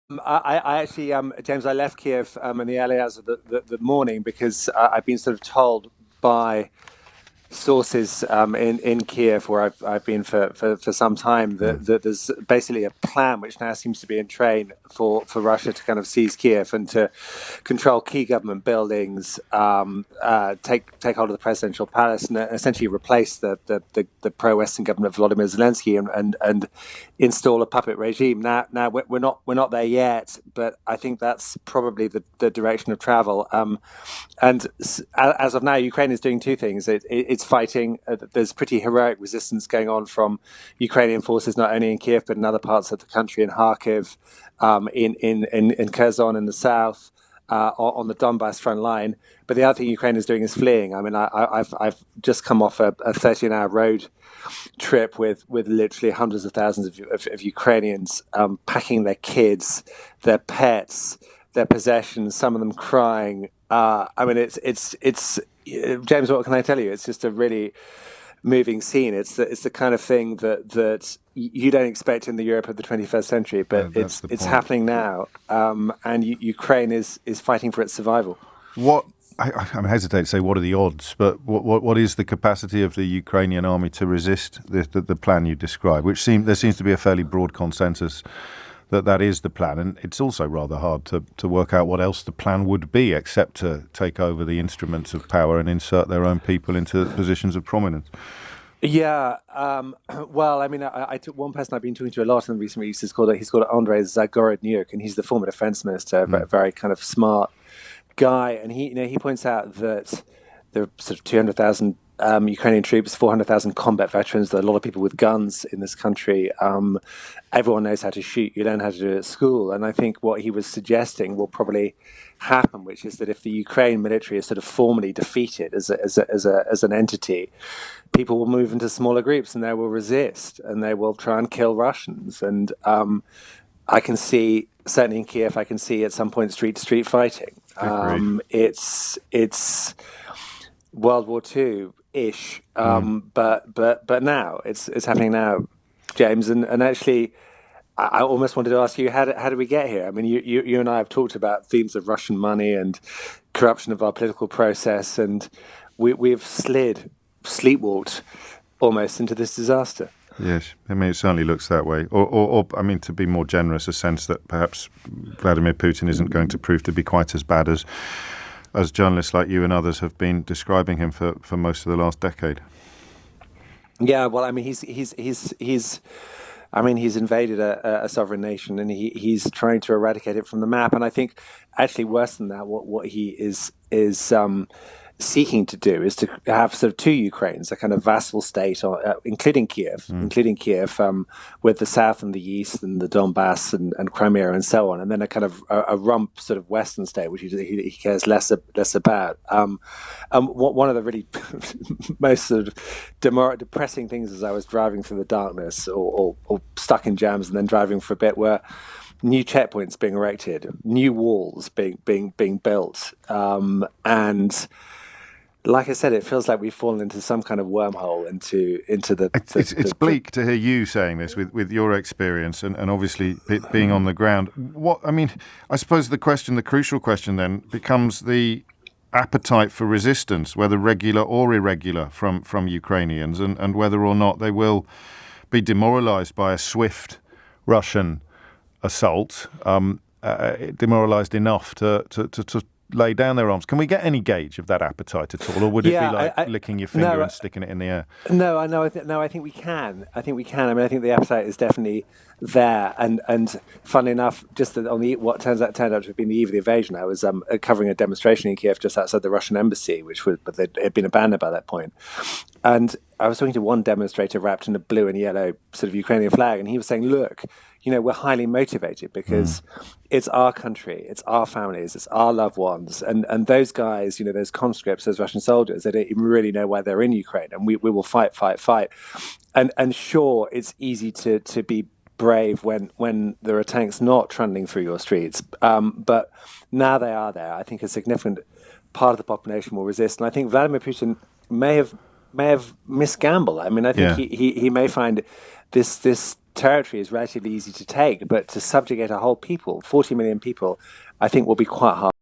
I actually, James, I left Kiev in the early hours of the morning because I've been sort of told by sources in Kiev, where I've been for some time, Mm. that there's basically a plan which now seems to be in train for Russia to kind of seize Kiev and to control key government buildings, take hold of the presidential palace, and essentially replace the pro-Western government of Vladimir Zelensky, and install a puppet regime. Now we're not there yet, but I think that's probably the direction of travel. And as of now, Ukraine is doing two things. It's fighting. There's pretty heroic resistance going on from Ukrainian forces, not only in Kiev but in other parts of the country, in Kharkiv, in Kherson in the south, on the Donbass front line. But the other thing Ukraine is doing is fleeing. I mean, I've just come off a 13-hour road trip with literally hundreds of thousands of Ukrainians, packing their kids, their pets, their possessions, some of them crying. I mean, it's James. What can I tell you? It's just a really moving scene. It's the kind of thing that you don't expect in the Europe of the 21st century, but That's the it's point. happening now, and Ukraine is fighting for its survival. What I hesitate to say what are the odds, but what is the capacity of the Ukrainian army to resist the plan you describe? There seems to be a fairly broad consensus that is the plan, and it's also rather hard to work out what else the plan would be except to take over the instruments of power and insert their own people into positions of prominence. Yeah, well, I mean, I took one person I've been talking to a lot in recent weeks. He's called Andrei Zagorodnyuk, and he's the former defense minister, a Mm. very kind of smart guy, and he points out that there are sort of 200,000 Ukrainian troops, 400,000 combat veterans. There are a lot of people with guns in this country. Everyone knows how to shoot. You learn how to do it at school, and I think what he was suggesting will probably happen, which is that if the Ukraine military is sort of formally defeated as an entity, people will move into smaller groups and they will resist and they will try and kill Russians. And I can see, certainly in Kiev, I can see at some point street to street fighting. Agreed. It's World War II ish, Mm. but now it's happening now, James. And actually, I almost wanted to ask you, how did we get here? I mean, you and I have talked about themes of Russian money and corruption of our political process, and we've sleepwalked almost into this disaster. Yes, I mean, it certainly looks that way. Or, I mean, to be more generous, a sense that perhaps Vladimir Putin isn't going to prove to be quite as bad as journalists like you and others have been describing him for most of the last decade. Yeah, well, I mean, he's I mean, he's invaded a sovereign nation, and he's trying to eradicate it from the map. And I think, actually, worse than that, what he is seeking to do is to have sort of two Ukraines, a kind of vassal state, Mm. including Kiev, with the south and the east, and the Donbass and Crimea and so on, and then a kind of a rump sort of western state, which he cares less about. One of the really most sort of depressing things as I was driving through the darkness, or stuck in jams, and then driving for a bit, were new checkpoints being erected, new walls being built, and like I said, it feels like we've fallen into some kind of wormhole into It's the bleak to hear you saying this with your experience and obviously being on the ground. What I mean, I suppose the crucial question then becomes the appetite for resistance, whether regular or irregular, from Ukrainians, and whether or not they will be demoralized by a swift Russian assault, demoralized enough to lay down their arms. Can we get any gauge of that appetite at all, or would it be yeah. like licking your finger No, and sticking it in the air? no, I know. No, I think we can. I think we can. I mean, I think the appetite is definitely there. And funnily enough, just on the what turned out to have been the eve of the invasion, I was covering a demonstration in Kiev just outside the Russian embassy, but it had been abandoned by that point. And I was talking to one demonstrator wrapped in a blue and yellow sort of Ukrainian flag, and he was saying, "Look, we're highly motivated Mm. because it's our country, it's our families, it's our loved ones, and those guys, those conscripts, those Russian soldiers, they don't even really know why they're in Ukraine, and we will fight, fight, fight." And sure, it's easy to be brave when there are tanks not trundling through your streets, but now they are there. I think a significant part of the population will resist, and I think Vladimir Putin may have misgambled. I mean, I think Yeah. he may find this territory is relatively easy to take, but to subjugate a whole people, 40 million people, I think will be quite hard.